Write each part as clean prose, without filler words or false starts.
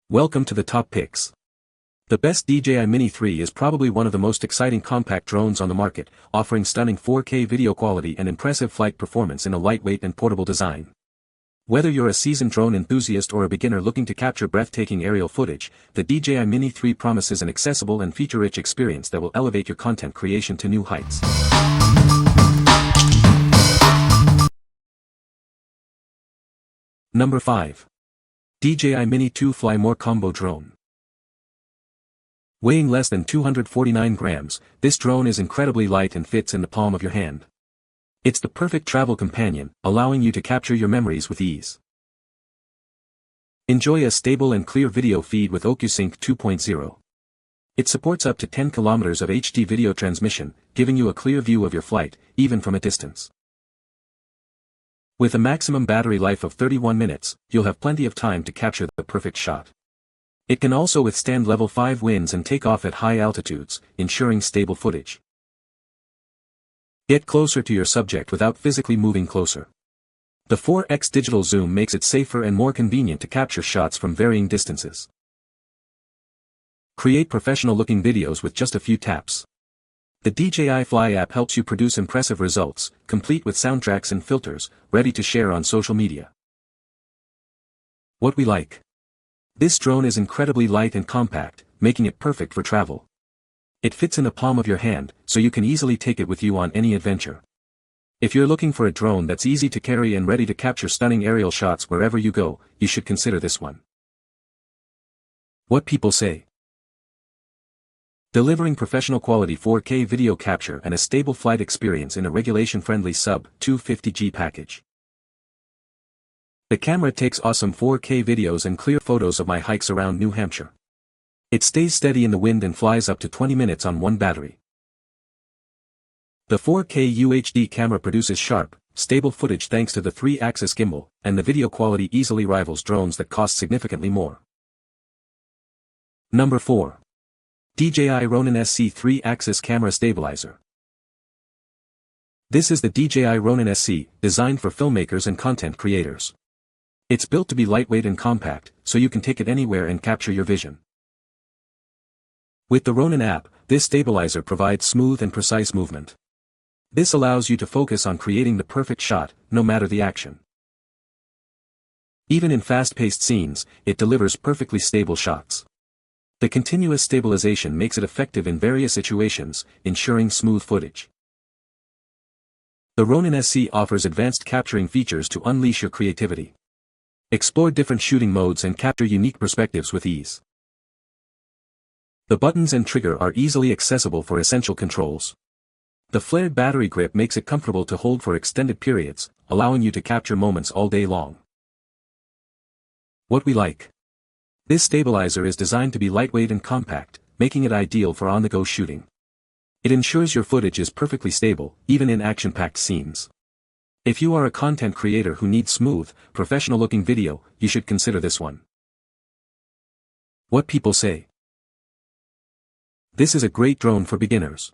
Welcome to the top picks. The best DJI Mini 3 is probably one of the most exciting compact drones on the market, offering stunning 4K video quality and impressive flight performance in a lightweight and portable design. Whether you're a seasoned drone enthusiast or a beginner looking to capture breathtaking aerial footage, the DJI Mini 3 promises an accessible and feature-rich experience that will elevate your content creation to new heights. Number 5. DJI Mini 2 Fly More Combo Drone. Weighing less than 249 grams, this drone is incredibly light and fits in the palm of your hand. It's the perfect travel companion, allowing you to capture your memories with ease. Enjoy a stable and clear video feed with OcuSync 2.0. It supports up to 10 kilometers of HD video transmission, giving you a clear view of your flight, even from a distance. With a maximum battery life of 31 minutes, you'll have plenty of time to capture the perfect shot. It can also withstand level 5 winds and take off at high altitudes, ensuring stable footage. Get closer to your subject without physically moving closer. The 4x digital zoom makes it safer and more convenient to capture shots from varying distances. Create professional-looking videos with just a few taps. The DJI Fly app helps you produce impressive results, complete with soundtracks and filters, ready to share on social media. What we like. This drone is incredibly light and compact, making it perfect for travel. It fits in the palm of your hand, so you can easily take it with you on any adventure. If you're looking for a drone that's easy to carry and ready to capture stunning aerial shots wherever you go, you should consider this one. What people say. Delivering professional quality 4K video capture and a stable flight experience in a regulation-friendly sub-250G package. The camera takes awesome 4K videos and clear photos of my hikes around New Hampshire. It stays steady in the wind and flies up to 20 minutes on one battery. The 4K UHD camera produces sharp, stable footage thanks to the 3-axis gimbal, and the video quality easily rivals drones that cost significantly more. Number 4. DJI Ronin-SC 3-axis camera stabilizer. This is the DJI Ronin-SC, designed for filmmakers and content creators. It's built to be lightweight and compact, so you can take it anywhere and capture your vision. With the Ronin app, this stabilizer provides smooth and precise movement. This allows you to focus on creating the perfect shot, no matter the action. Even in fast-paced scenes, it delivers perfectly stable shots. The continuous stabilization makes it effective in various situations, ensuring smooth footage. The Ronin-SC offers advanced capturing features to unleash your creativity. Explore different shooting modes and capture unique perspectives with ease. The buttons and trigger are easily accessible for essential controls. The flared battery grip makes it comfortable to hold for extended periods, allowing you to capture moments all day long. What we like. This stabilizer is designed to be lightweight and compact, making it ideal for on-the-go shooting. It ensures your footage is perfectly stable, even in action-packed scenes. If you are a content creator who needs smooth, professional-looking video, you should consider this one. What people say. This is a great drone for beginners.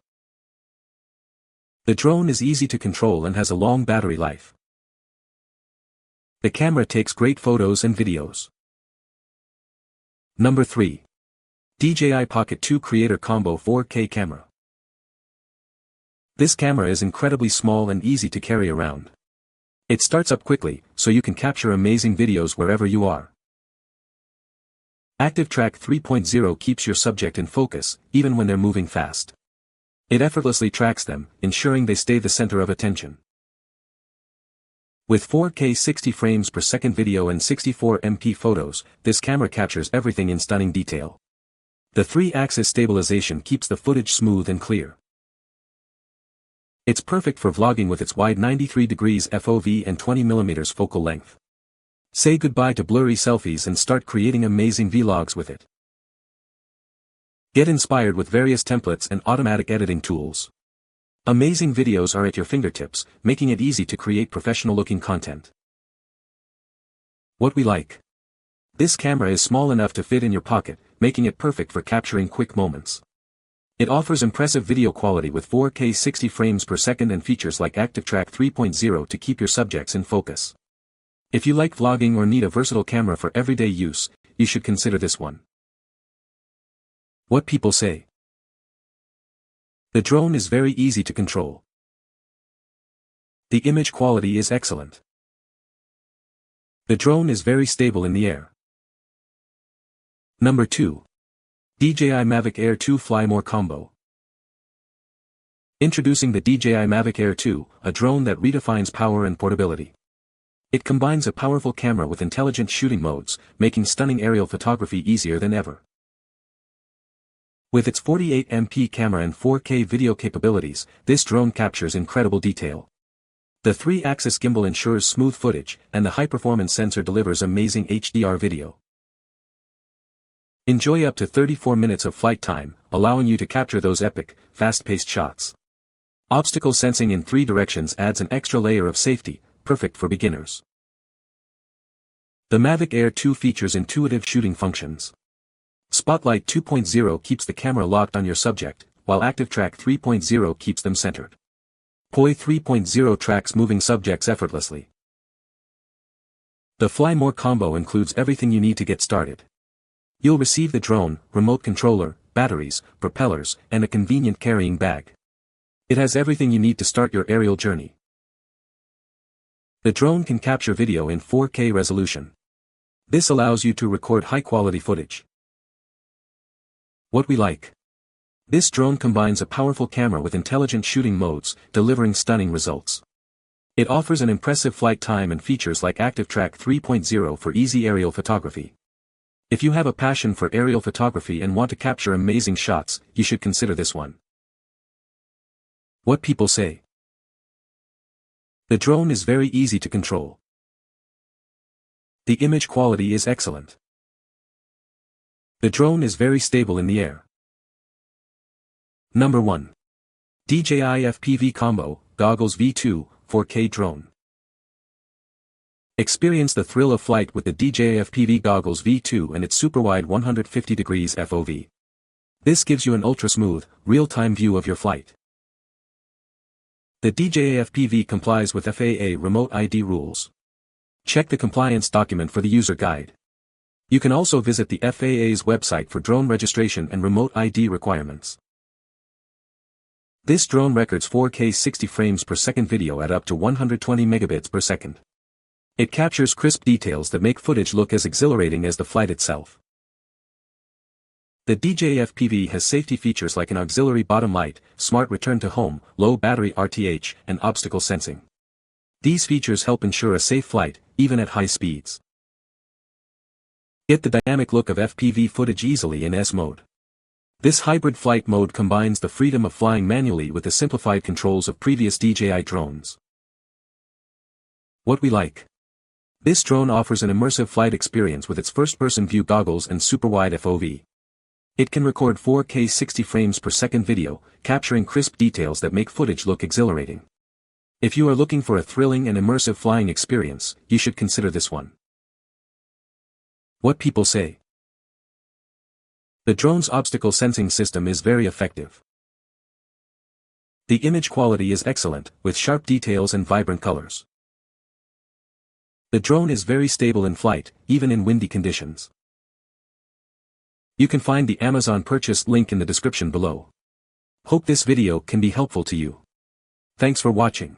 The drone is easy to control and has a long battery life. The camera takes great photos and videos. Number 3. DJI Pocket 2 Creator Combo 4K Camera. This camera is incredibly small and easy to carry around. It starts up quickly, so you can capture amazing videos wherever you are. Active Track 3.0 keeps your subject in focus, even when they're moving fast. It effortlessly tracks them, ensuring they stay the center of attention. With 4K 60 frames per second video and 64MP photos, this camera captures everything in stunning detail. The 3-axis stabilization keeps the footage smooth and clear. It's perfect for vlogging with its wide 93 degrees FOV and 20mm focal length. Say goodbye to blurry selfies and start creating amazing vlogs with it. Get inspired with various templates and automatic editing tools. Amazing videos are at your fingertips, making it easy to create professional-looking content. What we like. This camera is small enough to fit in your pocket, making it perfect for capturing quick moments. It offers impressive video quality with 4K 60 frames per second and features like Active Track 3.0 to keep your subjects in focus. If you like vlogging or need a versatile camera for everyday use, you should consider this one. What people say. The drone is very easy to control. The image quality is excellent. The drone is very stable in the air. Number 2. DJI Mavic Air 2 Fly More Combo. Introducing the DJI Mavic Air 2, a drone that redefines power and portability. It combines a powerful camera with intelligent shooting modes, making stunning aerial photography easier than ever. With its 48MP camera and 4K video capabilities, this drone captures incredible detail. The 3-axis gimbal ensures smooth footage, and the high-performance sensor delivers amazing HDR video. Enjoy up to 34 minutes of flight time, allowing you to capture those epic, fast-paced shots. Obstacle sensing in 3 directions adds an extra layer of safety, perfect for beginners. The Mavic Air 2 features intuitive shooting functions. Spotlight 2.0 keeps the camera locked on your subject, while Active Track 3.0 keeps them centered. POI 3.0 tracks moving subjects effortlessly. The Fly More combo includes everything you need to get started. You'll receive the drone, remote controller, batteries, propellers, and a convenient carrying bag. It has everything you need to start your aerial journey. The drone can capture video in 4K resolution. This allows you to record high-quality footage. What we like. This drone combines a powerful camera with intelligent shooting modes, delivering stunning results. It offers an impressive flight time and features like Active Track 3.0 for easy aerial photography. If you have a passion for aerial photography and want to capture amazing shots, you should consider this one. What people say. The drone is very easy to control. The image quality is excellent. The drone is very stable in the air. Number 1. DJI FPV Combo, Goggles V2, 4K Drone. Experience the thrill of flight with the DJI FPV Goggles V2 and its super-wide 150 degrees FOV. This gives you an ultra-smooth, real-time view of your flight. The DJI FPV complies with FAA Remote ID rules. Check the compliance document for the user guide. You can also visit the FAA's website for drone registration and remote ID requirements. This drone records 4K 60 frames per second video at up to 120 megabits per second. It captures crisp details that make footage look as exhilarating as the flight itself. The DJI FPV has safety features like an auxiliary bottom light, smart return to home, low battery RTH, and obstacle sensing. These features help ensure a safe flight, even at high speeds. Get the dynamic look of FPV footage easily in S mode. This hybrid flight mode combines the freedom of flying manually with the simplified controls of previous DJI drones. What we like. This drone offers an immersive flight experience with its first-person view goggles and super-wide FOV. It can record 4K 60 frames per second video, capturing crisp details that make footage look exhilarating. If you are looking for a thrilling and immersive flying experience, you should consider this one. What people say. The drone's obstacle sensing system is very effective. The image quality is excellent, with sharp details and vibrant colors. The drone is very stable in flight, even in windy conditions. You can find the Amazon purchase link in the description below. Hope this video can be helpful to you. Thanks for watching.